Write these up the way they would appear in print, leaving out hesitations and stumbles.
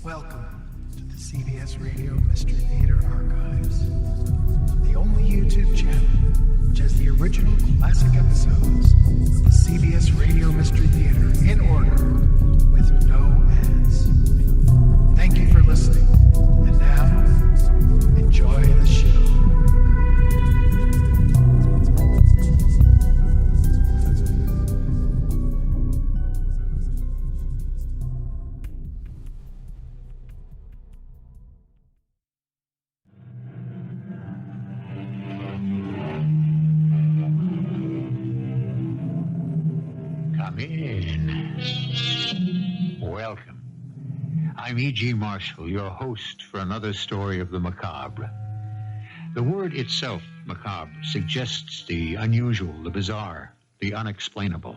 Welcome to the CBS Radio Mystery Theater Archives, the only YouTube channel which has the original classic episodes of the CBS Radio Mystery Theater in order with no ads. Thank you for listening, and now, enjoy the show. Come in. Welcome. I'm E.G. Marshall, your host for another story of the macabre. The word itself, macabre, suggests the unusual, the bizarre, the unexplainable.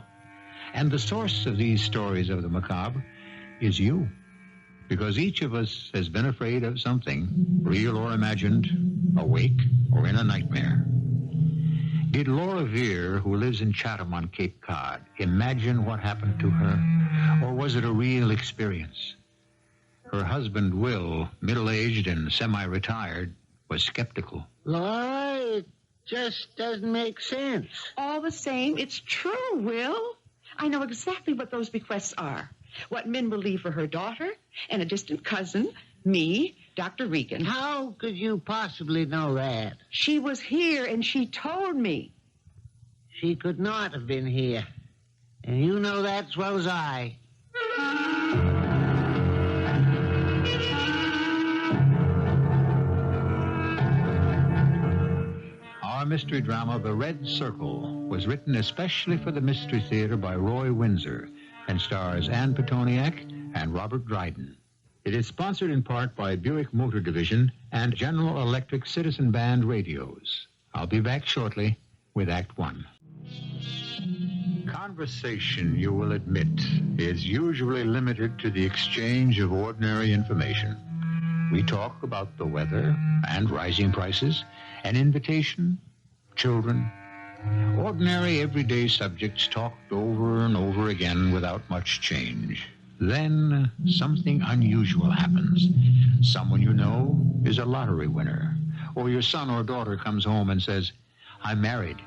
And the source of these stories of the macabre is you. Because each of us has been afraid of something, real or imagined, awake or in a nightmare. Did Laura Veer, who lives in Chatham on Cape Cod, imagine what happened to her? Or was it a real experience? Her husband, Will, middle-aged and semi-retired, was skeptical. Laura, it just doesn't make sense. All the same, it's true, Will. I know exactly what those bequests are. What Min will leave for her daughter and a distant cousin, me, Dr. Regan. How could you possibly know that? She was here and she told me. She could not have been here. And you know that as well as I. Our mystery drama, The Red Circle, was written especially for the Mystery Theater by Roy Winsor and stars Ann Pitoniak and Robert Dryden. It is sponsored in part by Buick Motor Division and General Electric Citizen Band radios. I'll be back shortly with Act One. Conversation, you will admit, is usually limited to the exchange of ordinary information. We talk about the weather and rising prices, an invitation, children, ordinary everyday subjects talked over and over again without much change. Then something unusual happens. Someone you know is a lottery winner. Or your son or daughter comes home and says, I'm married.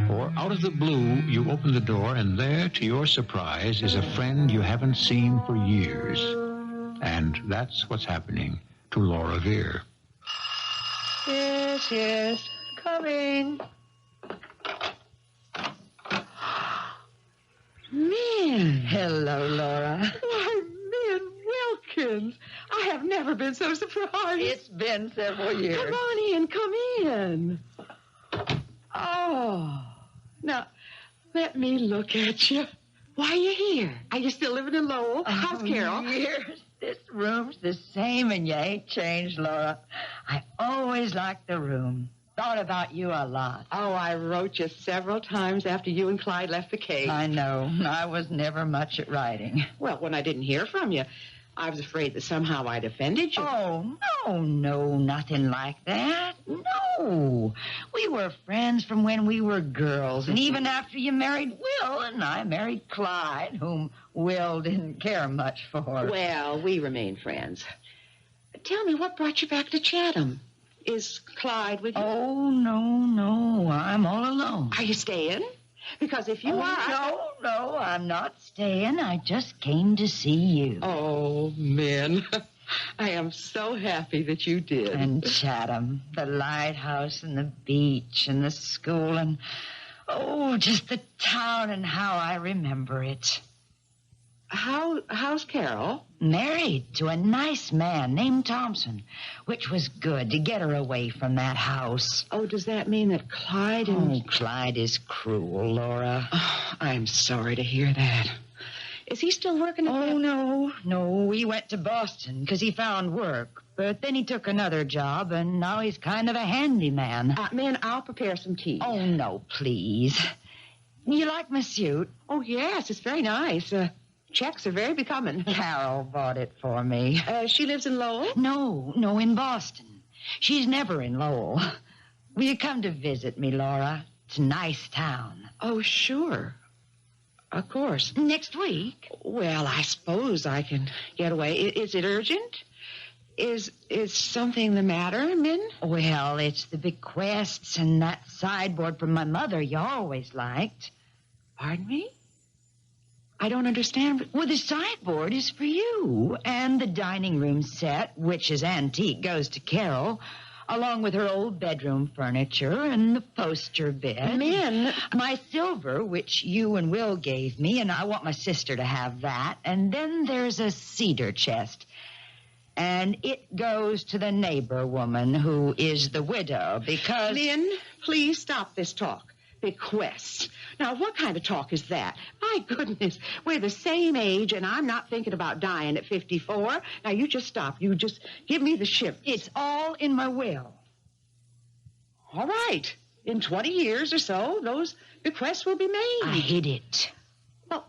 Or out of the blue, you open the door and there, to your surprise, is a friend you haven't seen for years. And that's what's happening to Laura Veer. Yes. Coming. Min. Hello, Laura. Why, Min Wilkins. I have never been so surprised. It's been several years. Come on in, come in. Oh. Now, let me look at you. Why are you here? Are you still living in Lowell? How's Carol? Years. This room's the same, and you ain't changed, Laura. I always liked the room. Thought about you a lot. Oh, I wrote you several times after you and Clyde left the cave. I know. I was never much at writing. Well, when I didn't hear from you, I was afraid that somehow I'd offended you. Oh, no, nothing like that. No. We were friends from when we were girls, and even after you married Will, and I married Clyde, whom Will didn't care much for. Well, we remain friends. Tell me, what brought you back to Chatham? Is Clyde with you? Oh, no, I'm all alone. Are you staying? Because if you are... No, I'm not staying. I just came to see you. Oh, Min, I am so happy that you did. And Chatham, the lighthouse and the beach and the school and, just the town and how I remember it. How's Carol? Married to a nice man named Thompson, which was good to get her away from that house. Oh, does that mean that Clyde and... Oh, Clyde is cruel, Laura. Oh, I'm sorry to hear that. Is he still working at that? Oh, no. He went to Boston because he found work. But then he took another job, and now he's kind of a handyman. Min, I'll prepare some tea. Oh, no, please. You like my suit? Oh, yes, it's very nice. Checks are very becoming. Carol bought it for me. She lives in Lowell? No, in Boston. She's never in Lowell. Will you come to visit me, Laura? It's a nice town. Oh, sure. Of course. Next week? Well, I suppose I can get away. Is it urgent? Is something the matter, Min? Well, it's the bequests and that sideboard from my mother you always liked. Pardon me? I don't understand. Well, the sideboard is for you, and the dining room set, which is antique, goes to Carol, along with her old bedroom furniture and the poster bed. Min. My silver, which you and Will gave me, and I want my sister to have that. And then there's a cedar chest. And it goes to the neighbor woman who is the widow because... Min, please stop this talk. Bequests. Now, what kind of talk is that? My goodness, we're the same age, and I'm not thinking about dying at 54. Now, you just stop. You just give me the ship. It's all in my will. All right. In 20 years or so, those bequests will be made. I hid it. Well,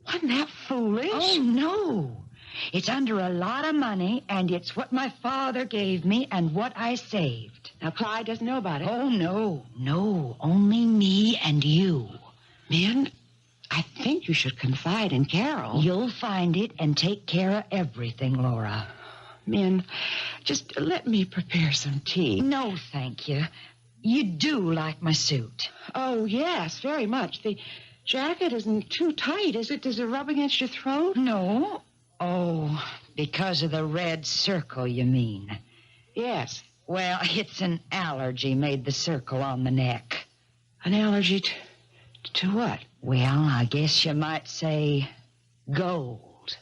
wasn't that foolish? Oh, no. It's under a lot of money, and it's what my father gave me and what I saved. Now, Clyde doesn't know about it. Oh, no. Only me and you. Min, I think you should confide in Carol. You'll find it and take care of everything, Laura. Min, just let me prepare some tea. No, thank you. You do like my suit. Oh, yes, very much. The jacket isn't too tight, is it? Does it rub against your throat? No. Oh, because of the red circle, you mean? Yes. Well, it's an allergy made the circle on the neck. An allergy to what? Well, I guess you might say gold.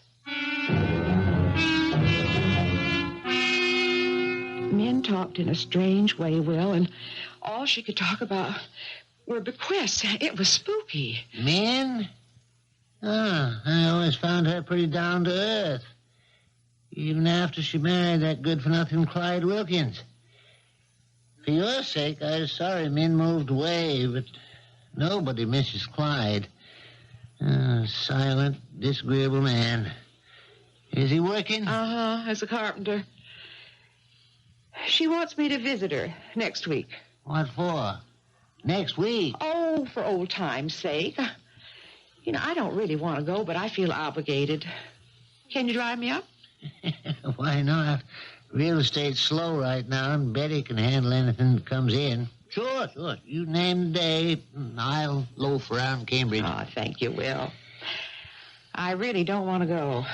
Min talked in a strange way, Will, and all she could talk about were bequests. It was spooky. Min? Oh, I always found her pretty down to earth. Even after she married that good-for-nothing Clyde Wilkins. For your sake, I was sorry Min moved away, but nobody misses Clyde. Silent, disagreeable man. Is he working? Uh-huh, as a carpenter. She wants me to visit her next week. What for? Next week? Oh, for old time's sake. You know, I don't really want to go, but I feel obligated. Can you drive me up? Why not? Real estate's slow right now, and Betty can handle anything that comes in. Sure. You name the day, I'll loaf around Cambridge. Oh, thank you, Will. I really don't want to go.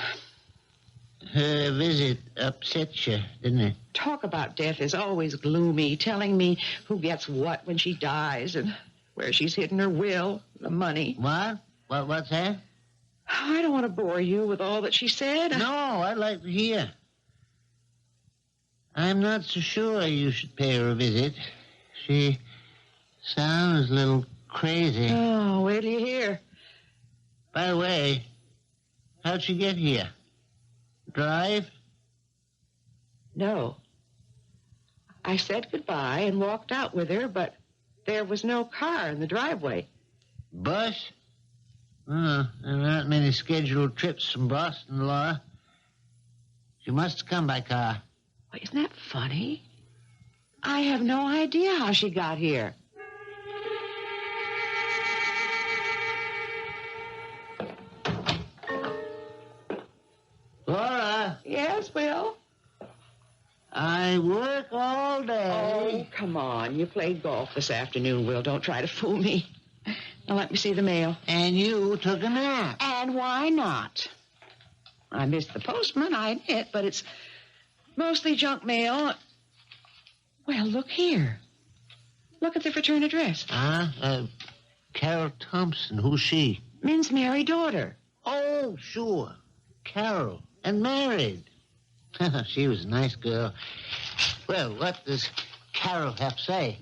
Her visit upset you, didn't it? Talk about death is always gloomy, telling me who gets what when she dies and where she's hidden her will, the money. What? What's that? I don't want to bore you with all that she said. No, I'd like to hear. I'm not so sure you should pay her a visit. She sounds a little crazy. Oh, wait till you hear. By the way, how'd she get here? Drive? No. I said goodbye and walked out with her, but there was no car in the driveway. Bus? Oh, there aren't many scheduled trips from Boston, Laura. She must have come by car. Well, isn't that funny? I have no idea how she got here. Laura, Yes, Will? I work all day. Oh, come on. You played golf this afternoon, Will. Don't try to fool me. Now, let me see the mail. And you took a nap. And why not? I missed the postman, I admit, but it's mostly junk mail. Well, look here. Look at the return address. Carol Thompson. Who's she? Min's married daughter. Oh, sure. Carol. And married. She was a nice girl. Well, what does Carol have to say?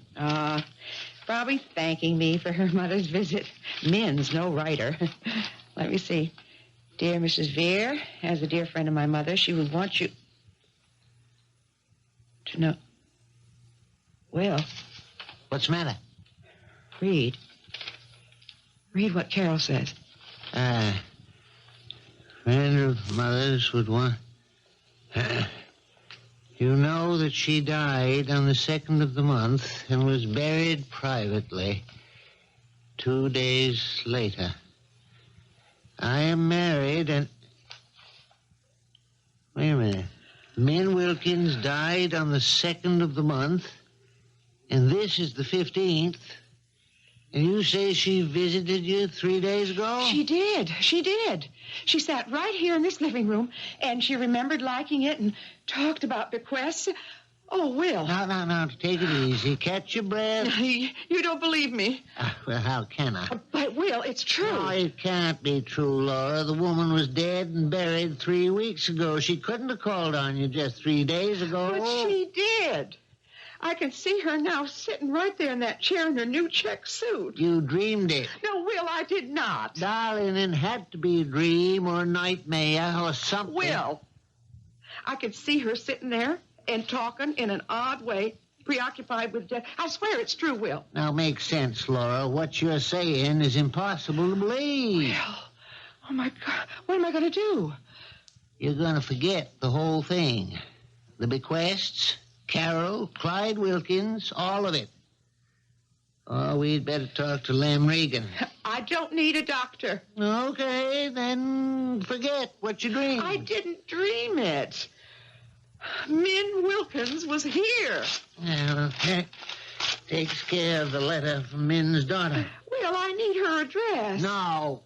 Probably thanking me for her mother's visit. Min's no writer. Let me see. Dear Mrs. Vere, as a dear friend of my mother, she would want you to know. Well, What's the matter? read. Read what Carol says. Friend of mother's would want... You know that she died on the 2nd of the month and was buried privately 2 days later. I am married and... Wait a minute. Min Wilkins died on the 2nd of the month, and this is the 15th. And you say she visited you 3 days ago? She did. She did. She sat right here in this living room, and she remembered liking it and talked about bequests. Oh, Will. Now, take it easy. Catch your breath. You don't believe me. Well, how can I? But, Will, it's true. No, it can't be true, Laura. The woman was dead and buried 3 weeks ago. She couldn't have called on you just 3 days ago. But she did. I can see her now sitting right there in that chair in her new check suit. You dreamed it. No, Will, I did not. Darling, it had to be a dream or a nightmare or something. Will, I could see her sitting there and talking in an odd way, preoccupied with death. I swear it's true, Will. Now, make sense, Laura. What you're saying is impossible to believe. Will, oh, my God, what am I going to do? You're going to forget the whole thing. The bequests, Carol, Clyde Wilkins, all of it. Oh, we'd better talk to Lem Regan. I don't need a doctor. Okay, then forget what you dreamed. I didn't dream it. Min Wilkins was here. Well, that takes care of the letter from Min's daughter. Will, I need her address. No.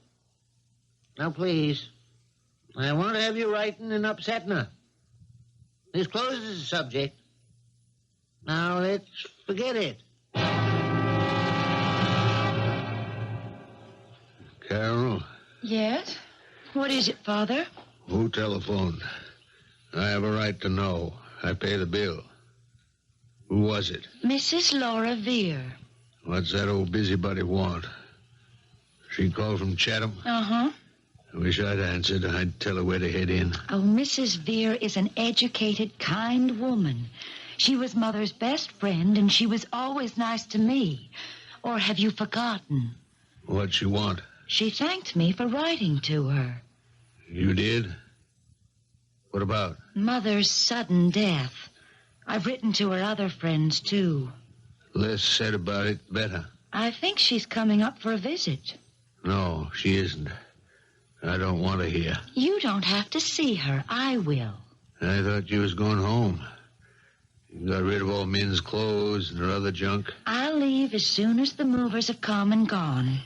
Now, please. I won't have you writing and upsetting her. This closes the subject. Now, let's forget it. Carol, Yes? What is it, Father? who telephoned? I have a right to know. I pay the bill. Who was it? Mrs. Laura Veer. What's that old busybody want? She called from Chatham? Uh-huh. I wish I'd answered. I'd tell her where to head in. Oh, Mrs. Veer is an educated, kind woman. She was Mother's best friend, and she was always nice to me. Or have you forgotten? What'd she want? She thanked me for writing to her. You did? What about? Mother's sudden death. I've written to her other friends, too. Less said about it, better. I think she's coming up for a visit. No, she isn't. I don't want to hear. You don't have to see her. I will. I thought you was going home. You got rid of all Min's clothes and her other junk. I'll leave as soon as the movers have come and gone.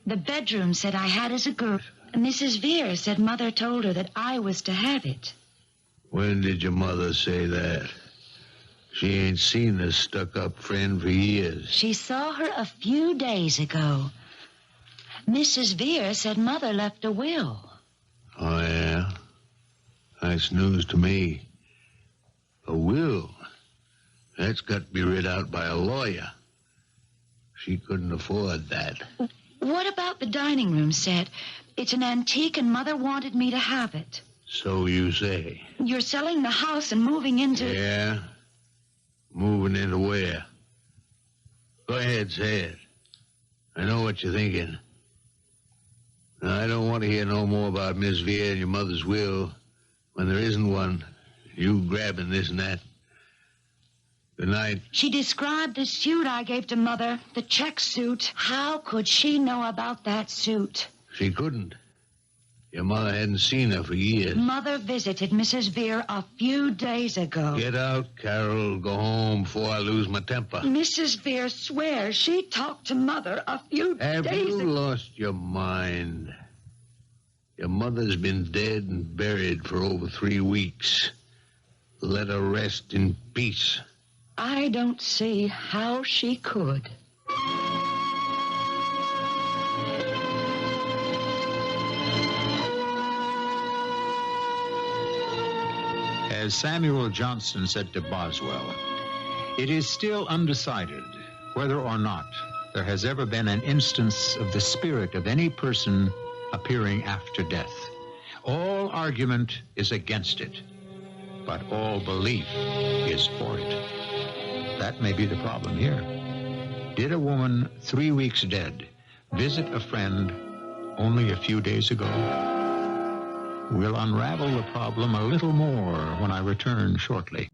The bedroom said I had as a girl. Mrs. Veer said Mother told her that I was to have it. When did your mother say that? She ain't seen this stuck-up friend for years. She saw her a few days ago. Mrs. Veer said Mother left a will. Oh, yeah? That's news to me. A will? That's got to be read out by a lawyer. She couldn't afford that. What about the dining room set? It's an antique and Mother wanted me to have it. So you say. You're selling the house and moving into... Yeah? Moving into where? Go ahead, say it. I know what you're thinking. Now, I don't want to hear no more about Miss Veer and your mother's will when there isn't one. You grabbing this and that. Good night. She described the suit I gave to Mother, the check suit. How could she know about that suit? She couldn't. Your mother hadn't seen her for years. Mother visited Mrs. Veer a few days ago. Get out, Carol. Go home before I lose my temper. Mrs. Veer swears she talked to Mother a few Have days you ago. lost your mind? Your mother's been dead and buried for over 3 weeks. Let her rest in peace. I don't see how she could. As Samuel Johnson said to Boswell, it is still undecided whether or not there has ever been an instance of the spirit of any person appearing after death. All argument is against it, but all belief is for it. That may be the problem here. Did a woman 3 weeks dead visit a friend only a few days ago? We'll unravel the problem a little more when I return shortly.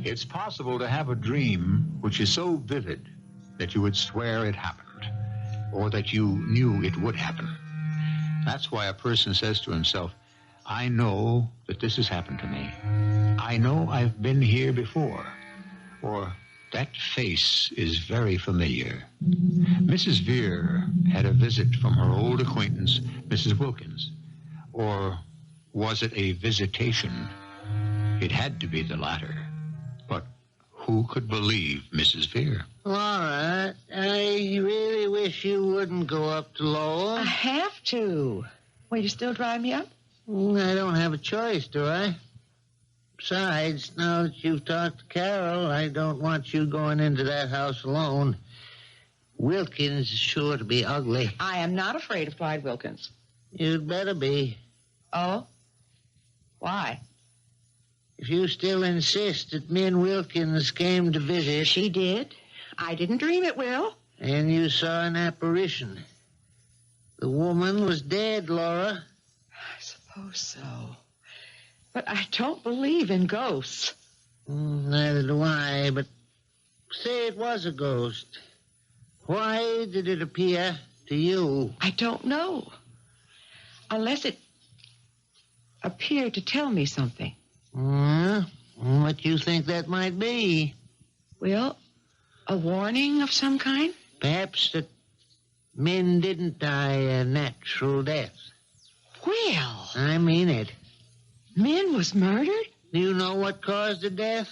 It's possible to have a dream which is so vivid that you would swear it happened. or that you knew it would happen. That's why a person says to himself, I know that this has happened to me. I know I've been here before. Or, that face is very familiar. Mrs. Vere had a visit from her old acquaintance, Mrs. Wilkins. Or was it a visitation? It had to be the latter. But who could believe Mrs. Vere? Laura, I really wish you wouldn't go up to Lowell. I have to. Will you still drive me up? I don't have a choice, do I? Besides, now that you've talked to Carol, I don't want you going into that house alone. Wilkins is sure to be ugly. I am not afraid of Clyde Wilkins. You'd better be. Oh? Why? If you still insist that Min Wilkins came to visit... She did. I didn't dream it, Will. And you saw an apparition. The woman was dead, Laura. I suppose so. But I don't believe in ghosts. Neither do I, but say it was a ghost. Why did it appear to you? I don't know. Unless it appeared to tell me something. What do you think that might be? Will, a warning of some kind? Perhaps that men didn't die a natural death. Will, I mean it. Min was murdered? Do you know what caused the death?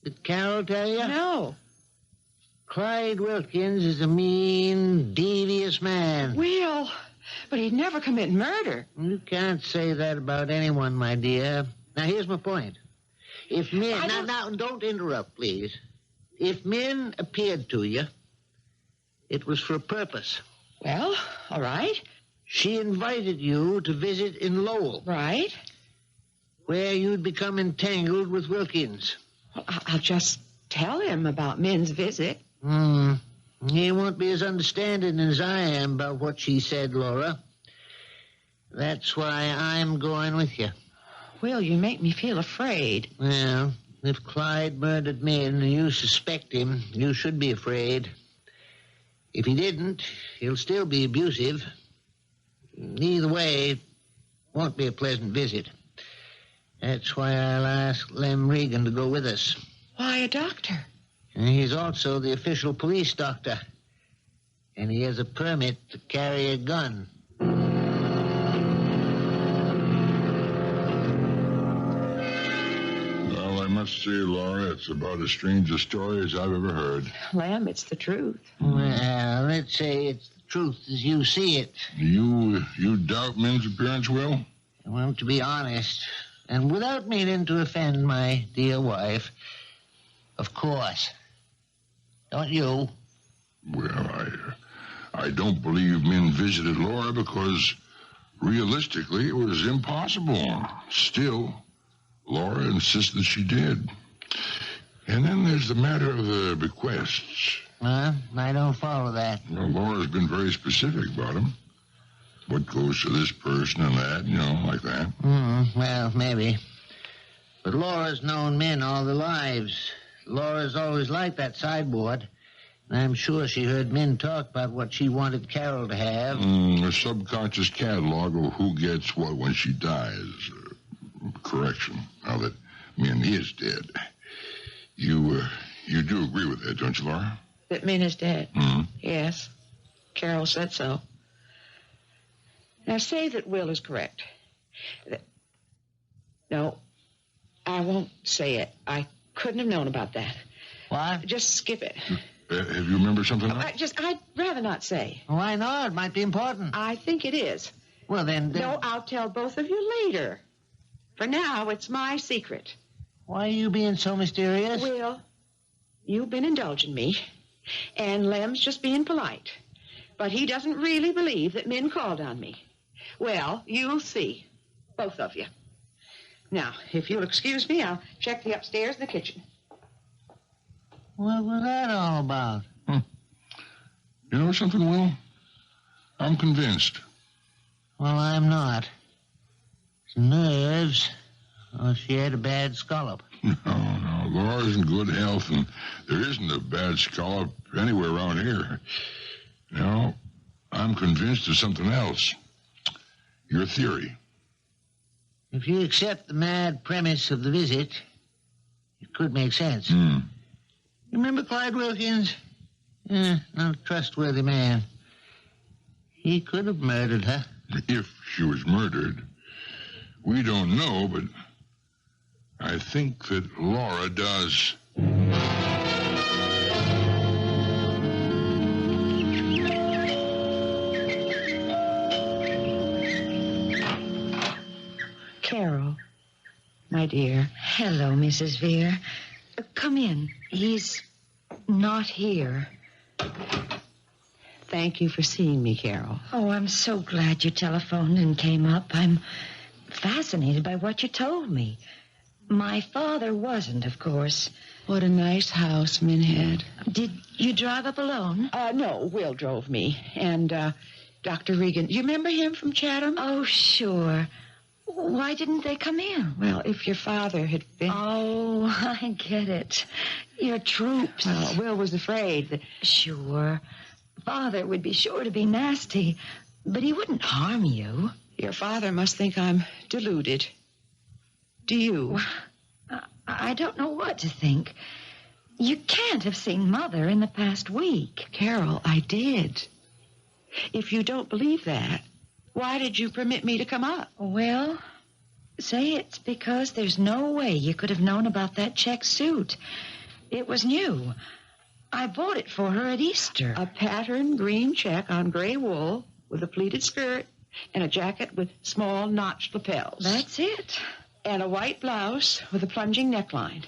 Did Carol tell you? No. Clyde Wilkins is a mean, devious man. Will, but he'd never commit murder. You can't say that about anyone, my dear. Now, here's my point. If men... Now, don't interrupt, please. If men appeared to you, it was for a purpose. Well, all right. She invited you to visit in Lowell. Right. Where you'd become entangled with Wilkins. Well, I'll just tell him about Min's visit. He won't be as understanding as I am about what she said, Laura. That's why I'm going with you. Will, you make me feel afraid. Well, if Clyde murdered Min and you suspect him, you should be afraid. If he didn't, he'll still be abusive. Either way, it won't be a pleasant visit. That's why I'll ask Lem Regan to go with us. Why a doctor? And he's also the official police doctor. And he has a permit to carry a gun. Well, I must say, Laura, it's about as strange a story as I've ever heard. Lem, it's the truth. Well, let's say it's the truth as you see it. You doubt Min's appearance, Will? Well, to be honest, and without meaning to offend my dear wife, of course. Don't you? Well, I don't believe Min visited Laura because realistically it was impossible. Still, Laura insists that she did. And then there's the matter of the bequests. I don't follow that. Well, Laura's been very specific about them. What goes to this person and that, like that. Well, maybe. But Laura's known Min all their lives. Laura's always liked that sideboard. And I'm sure she heard Min talk about what she wanted Carol to have. A subconscious catalog of who gets what when she dies. Correction, now that Min is dead. You do agree with that, don't you, Laura? That Min is dead? Yes. Carol said so. Now, say that Will is correct. No, I won't say it. I couldn't have known about that. What? Just skip it. Have you remembered something else? I'd rather not say. Why not? It might be important. I think it is. Well, then... No, I'll tell both of you later. For now, it's my secret. Why are you being so mysterious? Will, you've been indulging me, and Lem's just being polite. But he doesn't really believe that Min called on me. Well, you'll see. Both of you. Now, if you'll excuse me, I'll check the upstairs and the kitchen. What was that all about? You know something, Will? I'm convinced. Well, I'm not. Nerves. Oh, she had a bad scallop. No. Laura's in good health, and there isn't a bad scallop anywhere around here. No, I'm convinced of something else. Your theory. If you accept the mad premise of the visit, it could make sense. Hmm. You remember Clyde Wilkins? Not a trustworthy man. He could have murdered her. If she was murdered, we don't know, but I think that Laura does. Carol, my dear. Hello, Mrs. Veer. Come in. He's not here. Thank you for seeing me, Carol. Oh, I'm so glad you telephoned and came up. I'm fascinated by what you told me. My father wasn't, of course. What a nice house Min had. Did you drive up alone? No, Will drove me. And, Dr. Regan. You remember him from Chatham? Oh, sure. Why didn't they come in? Well, if your father had been... Oh, I get it. Your troops. Well, Will was afraid that... Sure. Father would be sure to be nasty, but he wouldn't harm you. Your father must think I'm deluded. Do you? I don't know what to think. You can't have seen Mother in the past week. Carol, I did. If you don't believe that, why did you permit me to come up? Well, say it's because there's no way you could have known about that check suit. It was new. I bought it for her at Easter. A patterned green check on gray wool with a pleated skirt and a jacket with small notched lapels. That's it. And a white blouse with a plunging neckline.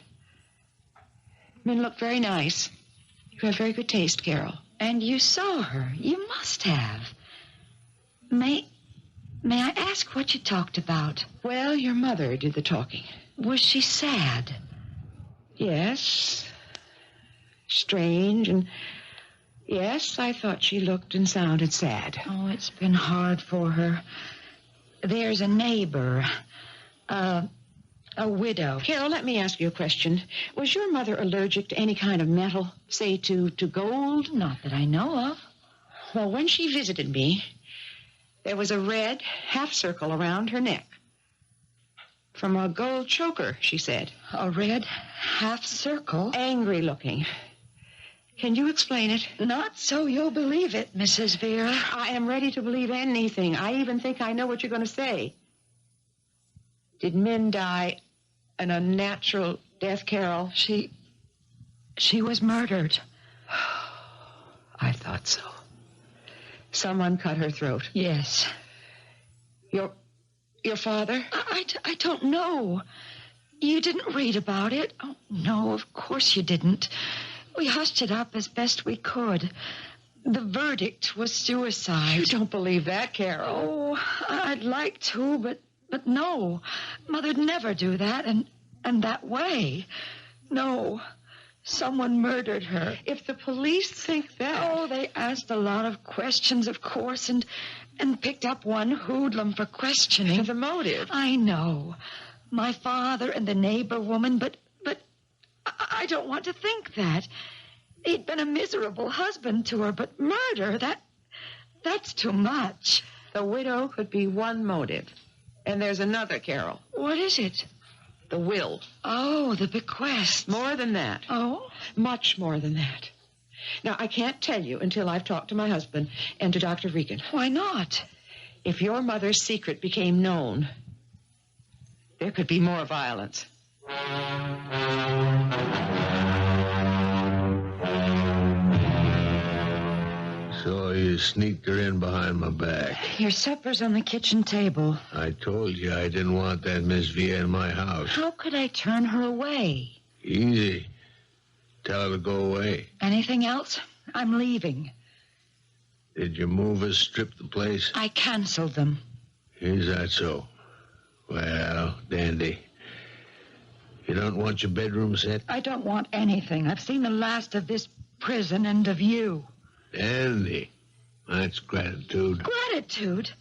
Min looked very nice. You have very good taste, Carol. And you saw her. You must have. May I ask what you talked about? Well, your mother did the talking. Was she sad? Yes. Strange, and yes, I thought she looked and sounded sad. Oh, it's been hard for her. There's a neighbor, a widow. Carol, let me ask you a question. Was your mother allergic to any kind of metal, say to gold? Not that I know of. Well, when she visited me, there was a red half circle around her neck. From a gold choker, she said. A red half circle? Angry looking. Can you explain it? Not so you'll believe it, Mrs. Veer. I am ready to believe anything. I even think I know what you're going to say. Did Min die an unnatural death, Carol? She was murdered. I thought so. Someone cut her throat. Yes. Your father? I don't know. You didn't read about it? Oh, no, of course you didn't. We hushed it up as best we could. The verdict was suicide. You don't believe that, Carol. Oh, I'd like to, but no. Mother'd never do that, and that way. No. Someone murdered her. If the police think that... Oh, they asked a lot of questions, of course, and picked up one hoodlum for questioning. For the motive. I know. My father and the neighbor woman, but I don't want to think that. He'd been a miserable husband to her, but murder, that's too much. The widow could be one motive. And there's another, Carol. What is it? The will. Oh, the bequest. More than that. Oh? Much more than that. Now, I can't tell you until I've talked to my husband and to Dr. Regan. Why not? If your mother's secret became known, there could be more violence. So you sneaked her in behind my back. Your supper's on the kitchen table. I told you I didn't want that Miss Via in my house. How could I turn her away? Easy. Tell her to go away. Anything else? I'm leaving. Did your movers strip the place? I canceled them. Is that so? Well, dandy. You don't want your bedroom set? I don't want anything. I've seen the last of this prison and of you. Dandy. That's gratitude. Gratitude?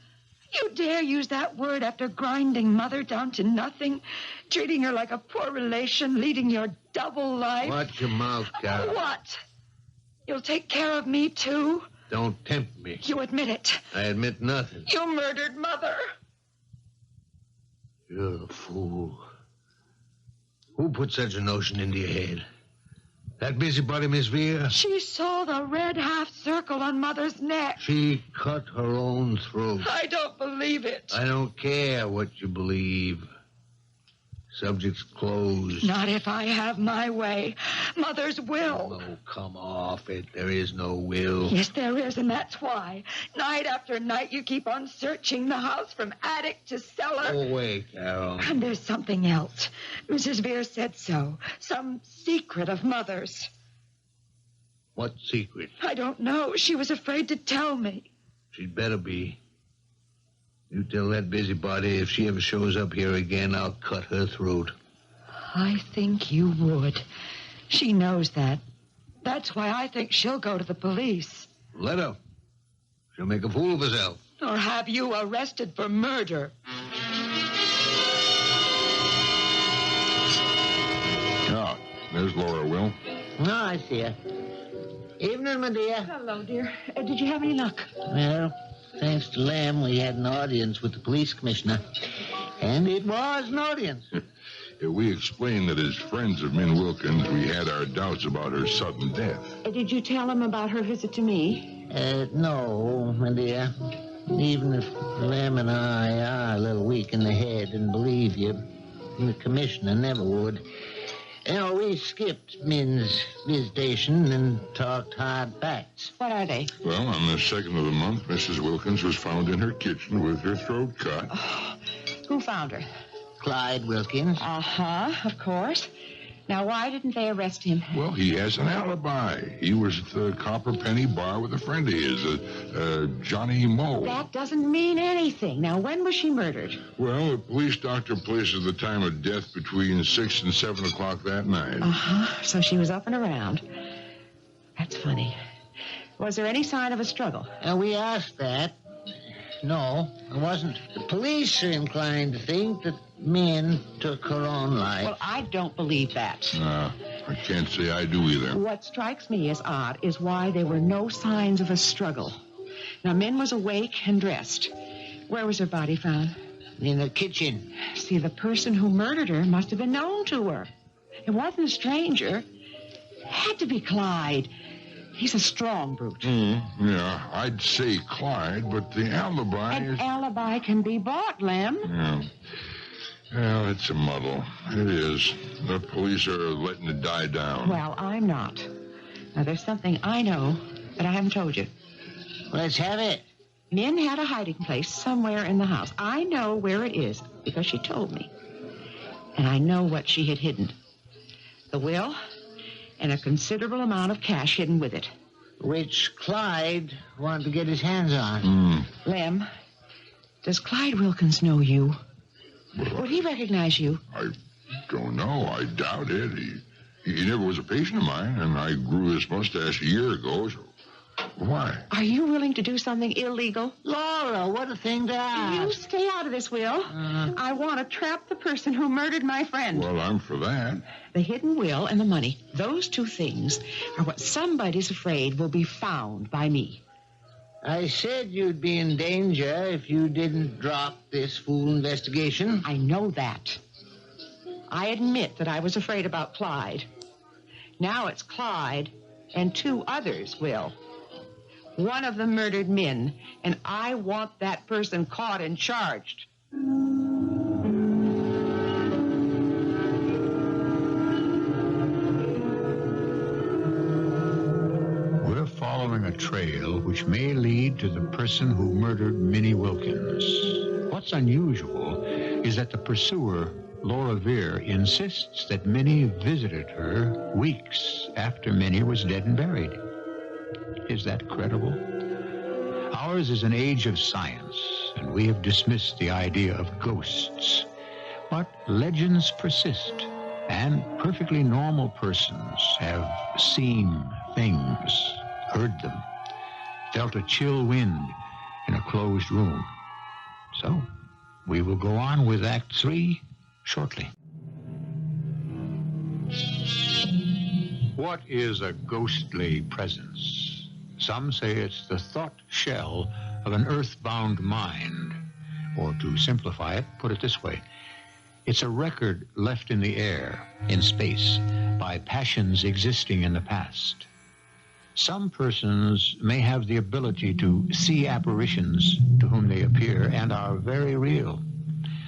You dare use that word after grinding Mother down to nothing, treating her like a poor relation, leading your double life? Watch your mouth, Carol. What? You'll take care of me, too? Don't tempt me. You admit it. I admit nothing. You murdered Mother. You're a fool. Who put such a notion into your head? That busybody, Miss Vere? She saw the red half circle on Mother's neck. She cut her own throat. I don't believe it. I don't care what you believe. Subject's closed. Not if I have my way. Mother's will. Oh, come off it. There is no will. Yes, there is, and that's why. Night after night, you keep on searching the house from attic to cellar. Go away, Carol. And there's something else. Mrs. Vere said so. Some secret of Mother's. What secret? I don't know. She was afraid to tell me. She'd better be. You tell that busybody if she ever shows up here again, I'll cut her throat. I think you would. She knows that. That's why I think she'll go to the police. Let her. She'll make a fool of herself. Or have you arrested for murder. Ah, there's Laura, Will. No, I see her. Evening, my dear. Hello, dear. Did you have any luck? Well, thanks to Lamb, we had an audience with the police commissioner. And it was an audience. We explained that as friends of Min Wilkins, we had our doubts about her sudden death. Did you tell him about her visit to me? No, my dear. Even if Lamb and I are a little weak in the head and believe you, the commissioner never would. You know, we skipped Min's visitation and talked hard facts. What are they? Well, on the 2nd of the month, Mrs. Wilkins was found in her kitchen with her throat cut. Who found her? Clyde Wilkins. Uh-huh, of course. Now, why didn't they arrest him? Well, he has an alibi. He was at the Copper Penny bar with a friend of his, Johnny Moe. That doesn't mean anything. Now, when was she murdered? Well, the police doctor places the time of death between 6 and 7 o'clock that night. Uh-huh, so she was up and around. That's funny. Was there any sign of a struggle? We asked that. No, it wasn't. The police are inclined to think that Min took her own life. Well, I don't believe that. I can't say I do either. What strikes me as odd is why there were no signs of a struggle. Now, Min was awake and dressed. Where was her body found? In the kitchen. See, the person who murdered her must have been known to her. It wasn't a stranger. It had to be Clyde. He's a strong brute. Yeah, I'd say Clyde, but the alibi An is... alibi can be bought, Lem. Yeah. Well, it's a muddle. It is. The police are letting it die down. Well, I'm not. Now, there's something I know that I haven't told you. Let's have it. Min had a hiding place somewhere in the house. I know where it is because she told me. And I know what she had hidden. The will and a considerable amount of cash hidden with it. Which Clyde wanted to get his hands on. Lem, does Clyde Wilkins know you? Would he recognize you? I don't know. I doubt it. He never was a patient of mine, and I grew his mustache a year ago, so... Why? Are you willing to do something illegal? Laura, what a thing to You ask. stay out of this, Will. I want to trap the person who murdered my friend. Well, I'm for that. The hidden will and the money, those two things are what somebody's afraid will be found by me. I said you'd be in danger if you didn't drop this fool investigation. I know that. I admit that I was afraid about Clyde. Now it's Clyde and two others, Will. One of them murdered Min, and I want that person caught and charged. We're following a trail which may lead to the person who murdered Minnie Wilkins. What's unusual is that the pursuer, Laura Vere, insists that Minnie visited her weeks after Minnie was dead and buried. Is that credible? Ours is an age of science, and we have dismissed the idea of ghosts. But legends persist, and perfectly normal persons have seen things, heard them, felt a chill wind in a closed room. So, we will go on with Act 3 shortly. What is a ghostly presence? Some say it's the thought shell of an earthbound mind. Or to simplify it, put it this way. It's a record left in the air, in space, by passions existing in the past. Some persons may have the ability to see apparitions to whom they appear and are very real.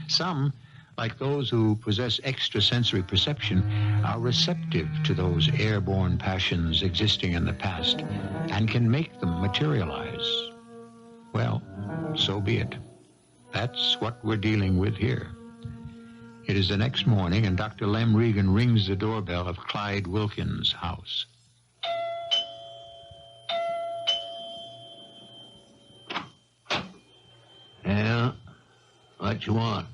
Some, like those who possess extrasensory perception, are receptive to those airborne passions existing in the past and can make them materialize. Well, so be it. That's what we're dealing with here. It is the next morning, and Dr. Lem Regan rings the doorbell of Clyde Wilkins' house. Yeah? What you want?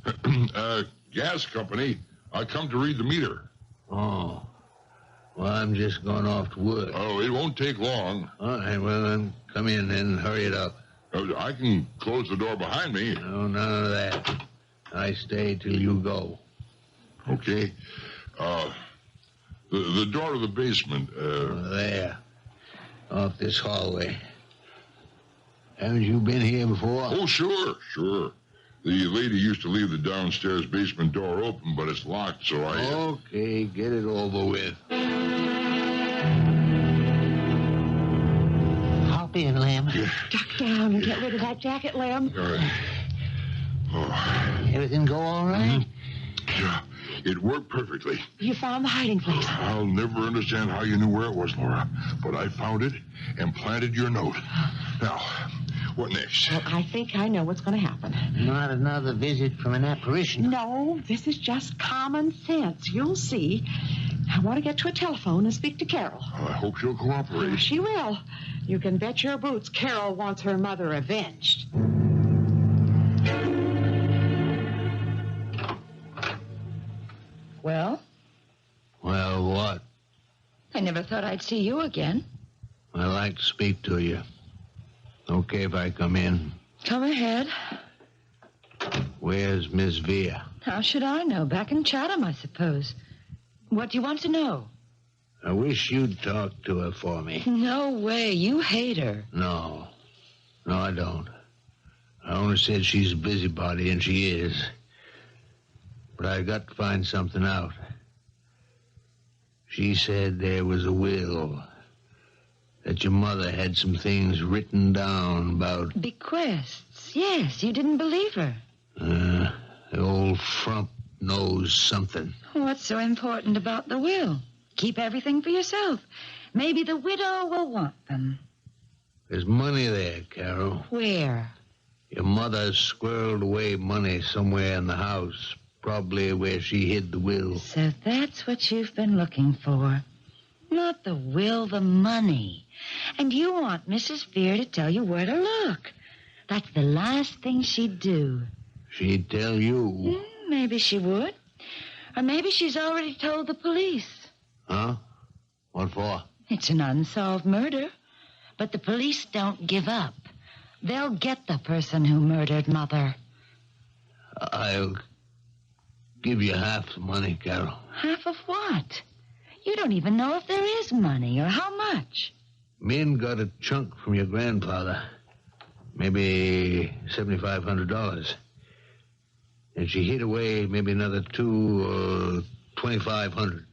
Gas company. I come to read the meter. Oh. Well, I'm just going off to work. Oh, it won't take long. All right, well, then come in and hurry it up. I can close the door behind me. No, none of that. I stay till you go. Okay. The door to the basement. There. Off this hallway. Haven't you been here before? Oh, sure. The lady used to leave the downstairs basement door open, but it's locked, so I... Okay, get it over with. Hop in, Lem. Duck down and get rid of that jacket, Lem. All right. Oh, Everything go all right? yeah, it worked perfectly. You found the hiding place. I'll never understand how you knew where it was, Laura, but I found it and planted your note. Now, what next? Well, I think I know what's going to happen. Not another visit from an apparition. No, this is just common sense. You'll see. I want to get to a telephone and speak to Carol. I hope she'll cooperate. She will. You can bet your boots Carol wants her mother avenged. Well, Well, what? I never thought I'd see you again. I'd like to speak to you. Okay if I come in? Come ahead. Where's Miss Vere? How should I know? Back in Chatham, I suppose. What do you want to know? I wish you'd talk to her for me. No way. You hate her. No, I don't. I only said she's a busybody, and she is. But I got to find something out. She said there was a will, that your mother had some things written down about... Bequests. Yes, you didn't believe her. The old frump knows something. What's so important about the will? Keep everything for yourself. Maybe the widow will want them. There's money there, Carol. Where? Your mother squirreled away money somewhere in the house, probably where she hid the will. So that's what you've been looking for. Not the will, the money. And you want Mrs. Vere to tell you where to look. That's the last thing she'd do. She'd tell you. Maybe she would. Or maybe she's already told the police. Huh? What for? It's an unsolved murder. But the police don't give up. They'll get the person who murdered Mother. I'll give you half the money, Carol. Half of what? You don't even know if there is money or how much. Min got a chunk from your grandfather. Maybe $7,500. And she hid away maybe another $2,000 or $2,500.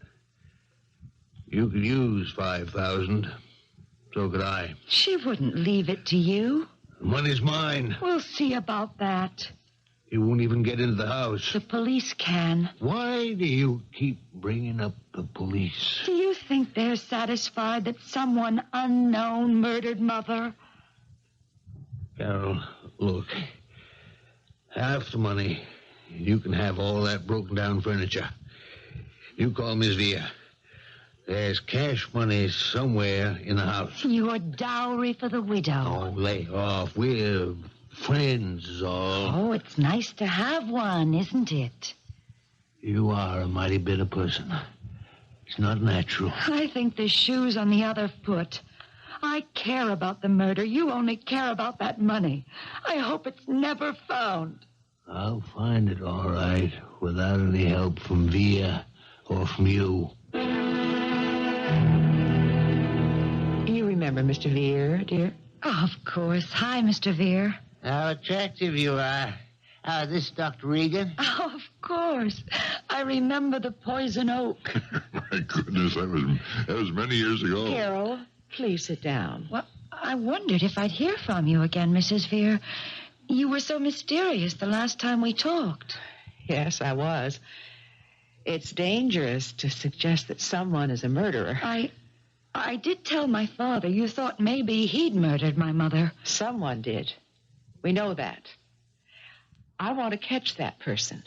You could use $5,000. So could I. She wouldn't leave it to you. The money's mine. We'll see about that. You won't even get into the house. The police can. Why do you keep bringing up the police? Do you think they're satisfied that someone unknown murdered Mother? Carol, look. Half the money. You can have all that broken down furniture. You call Miss Vere. There's cash money somewhere in the house. Your dowry for the widow. Oh, lay off. We're friends, is all. Oh, it's nice to have one, isn't it? You are a mighty bitter person. It's not natural. I think the shoe's on the other foot. I care about the murder. You only care about that money. I hope it's never found. I'll find it all right without any help from Vere or from you. You remember Mr. Veer, dear. Oh, of course. Hi, Mr. Veer. How attractive you are. This is Dr. Regan. Oh, of course. I remember the poison oak. My goodness, that was many years ago. Carol, please sit down. Well, I wondered if I'd hear from you again, Mrs. Veer. You were so mysterious the last time we talked. Yes, I was. It's dangerous to suggest that someone is a murderer. I did tell my father you thought maybe he'd murdered my mother. Someone did. We know that. I want to catch that person,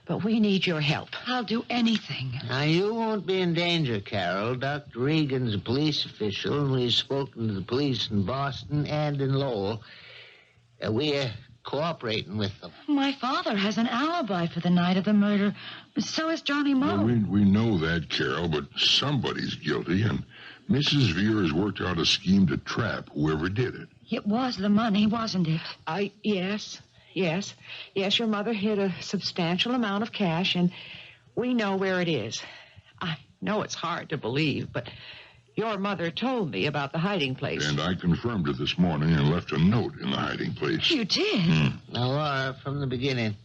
but we need your help. I'll do anything. Now, you won't be in danger, Carol. Dr. Regan's a police official, and we've spoken to the police in Boston and in Lowell. We're cooperating with them. My father has an alibi for the night of the murder. So has Johnny Moe. Well, we know that, Carol, but somebody's guilty, and Mrs. Veer has worked out a scheme to trap whoever did it. It was the money, wasn't it? Yes, your mother hid a substantial amount of cash, and we know where it is. I know it's hard to believe, but your mother told me about the hiding place. And I confirmed it this morning and left a note in the hiding place. You did? Now, Laura, from the beginning,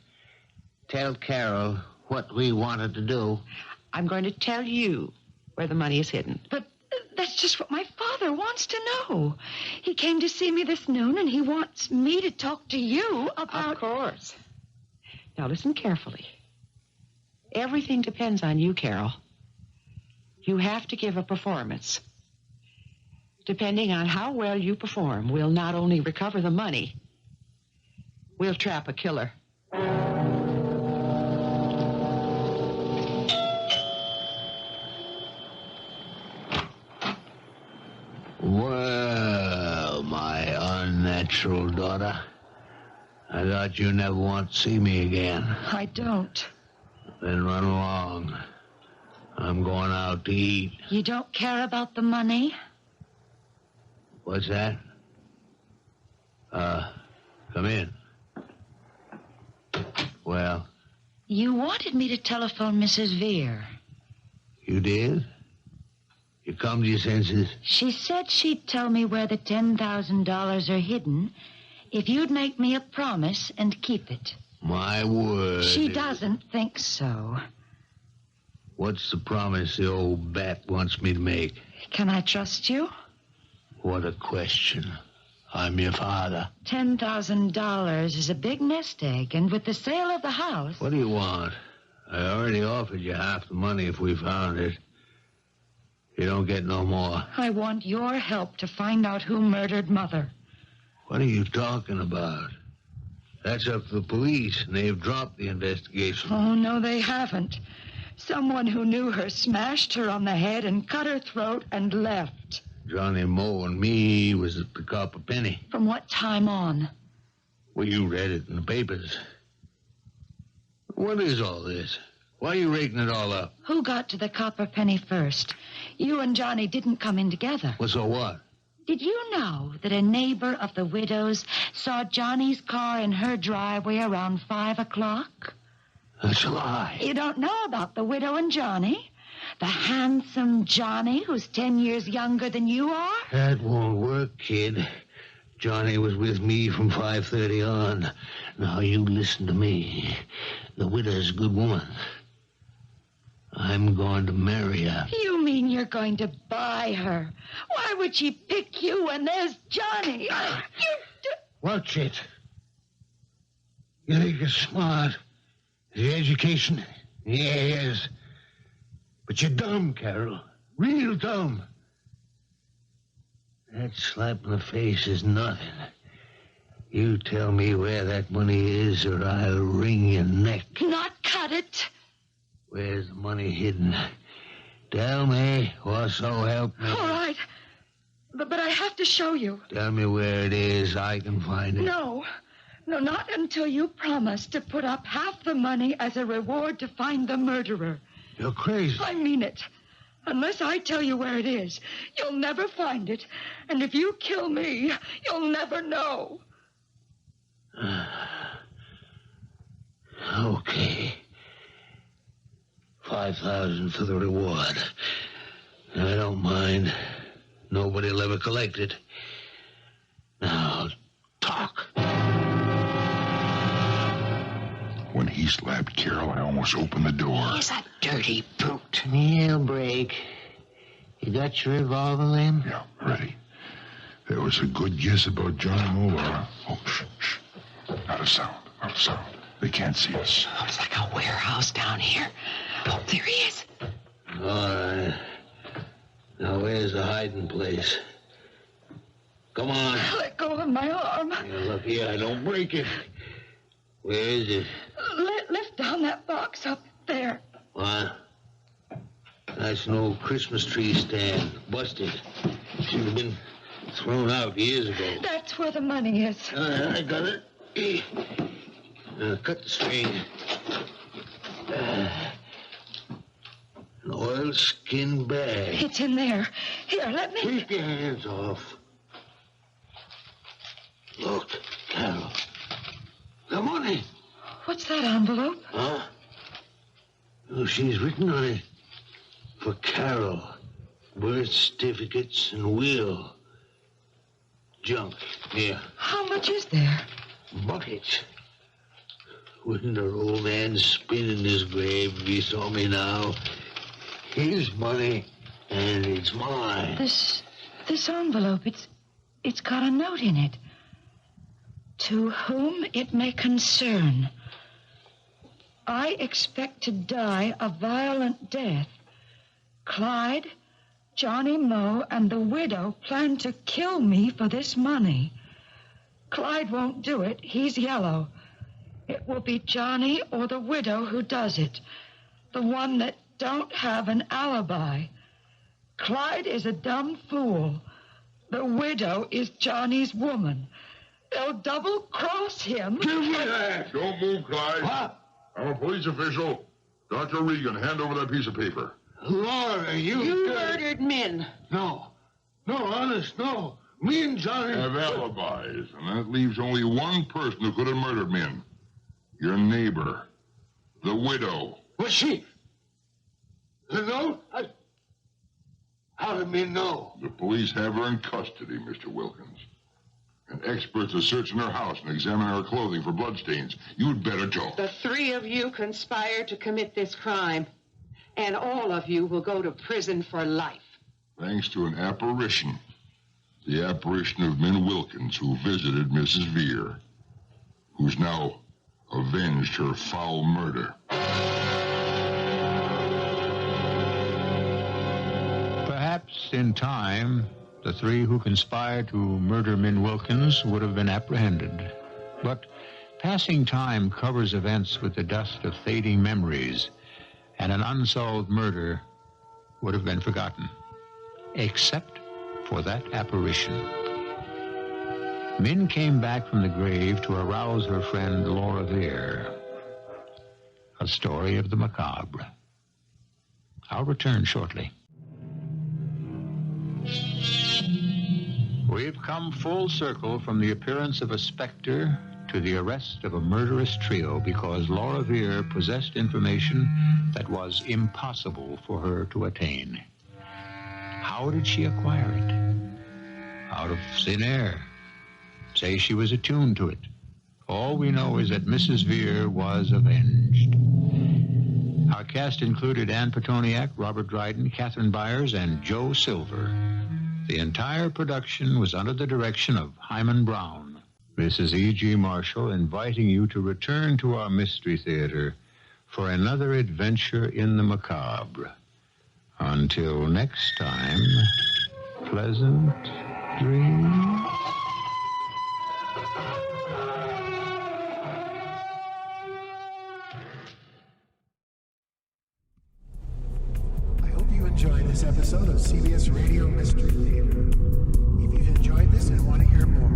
tell Carol what we wanted to do. I'm going to tell you where the money is hidden. But that's just what my father wants to know. He came to see me this noon, and he wants me to talk to you about... Of course. Now, listen carefully. Everything depends on you, Carol. You have to give a performance. Depending on how well you perform, we'll not only recover the money, we'll trap a killer. Well, my unnatural daughter, I thought you never want to see me again. I don't. Then run along. I'm going out to eat. You don't care about the money? What's that? Come in. Well? You wanted me to telephone Mrs. Veer. You did? You come to your senses? She said she'd tell me where the $10,000 are hidden if you'd make me a promise and keep it. My word. She doesn't think so. What's the promise the old bat wants me to make? Can I trust you? What a question. I'm your father. $10,000 is a big nest egg, and with the sale of the house... What do you want? I already offered you half the money if we found it. You don't get no more. I want your help to find out who murdered Mother. What are you talking about? That's up to the police, and they've dropped the investigation. Oh, no, they haven't. Someone who knew her smashed her on the head and cut her throat and left. Johnny Moe and me was at the Copper Penny. From what time on? Well, you read it in the papers. What is all this? Why are you raking it all up? Who got to the Copper Penny first? You and Johnny didn't come in together. Well, so what? Did you know that a neighbor of the widow's saw Johnny's car in her driveway around 5 o'clock? That's a lie. You don't know about the widow and Johnny? The handsome Johnny who's 10 years younger than you are? That won't work, kid. Johnny was with me from 5:30 on. Now, you listen to me. The widow's a good woman. I'm going to marry her. You mean you're going to buy her? Why would she pick you when there's Johnny? Watch it. You think you're smart. The education? Yes. But you're dumb, Carol. Real dumb. That slap in the face is nothing. You tell me where that money is, or I'll wring your neck. Not cut it. Where's the money hidden? Tell me, or so help me. All right. But I have to show you. Tell me where it is. I can find it. No, not until you promise to put up half the money as a reward to find the murderer. You're crazy. I mean it. Unless I tell you where it is, you'll never find it. And if you kill me, you'll never know. Okay. 5,000 for the reward. I don't mind. Nobody'll ever collect it. Now, talk. When he slapped Carol, I almost opened the door. He's a dirty brute. He'll break. You got your revolver, Lem? Yeah, ready. There was a good guess about Johnny Moe, Laura. Oh, shh, shh. Not a sound, not a sound. They can't see us. Oh, it's like a warehouse down here. Oh, there he is. All right. Now, where's the hiding place? Come on. Let go of my arm. Here, look here, I don't break it. Where is it? Lift down that box up there. What? That's an old Christmas tree stand. Busted. Should have been thrown out years ago. That's where the money is. I got it. Cut the string. An oilskin bag. It's in there. Here, let me... Keep your hands off. Look, Carol. The money. What's that envelope? Huh? Oh, she's written on it. For Carol. Birth certificates and will. Junk. Here. How much is there? Buckets. Wouldn't our old man spin in his grave if he saw me now? His money, and it's mine. This envelope, it's got a note in it. To whom it may concern. I expect to die a violent death. Clyde, Johnny Moe, and the widow plan to kill me for this money. Clyde won't do it. He's yellow. It will be Johnny or the widow who does it. The one that don't have an alibi. Clyde is a dumb fool. The widow is Johnny's woman. They'll double-cross him. Give me that! Don't move, Clyde. What? I'm a police official. Dr. Regan, hand over that piece of paper. Laura, You murdered Min. No. No, honest, no. Me and Johnny... Have alibis, and that leaves only one person who could have murdered Min. Your neighbor. The widow. Was she? The note? How did Min know? The police have her in custody, Mr. Wilkins. And experts are searching her house and examining her clothing for bloodstains. You'd better talk. The three of you conspired to commit this crime, and all of you will go to prison for life. Thanks to an apparition. The apparition of Min Wilkins, who visited Mrs. Veer, who's now avenged her foul murder. Perhaps in time, the three who conspired to murder Min Wilkins would have been apprehended. But passing time covers events with the dust of fading memories, and an unsolved murder would have been forgotten, except for that apparition. Min came back from the grave to arouse her friend Laura Veer. A story of the macabre. I'll return shortly. We've come full circle from the appearance of a specter to the arrest of a murderous trio because Laura Veer possessed information that was impossible for her to attain. How did she acquire it? Out of thin air. Say she was attuned to it. All we know is that Mrs. Veer was avenged. Our cast included Ann Pitoniak, Robert Dryden, Catherine Byers, and Joe Silver. The entire production was under the direction of Hyman Brown. This is E.G. Marshall inviting you to return to our Mystery Theater for another adventure in the macabre. Until next time, pleasant dreams. I hope you enjoyed this episode of CBS Radio Mystery Theater. If you've enjoyed this and want to hear more,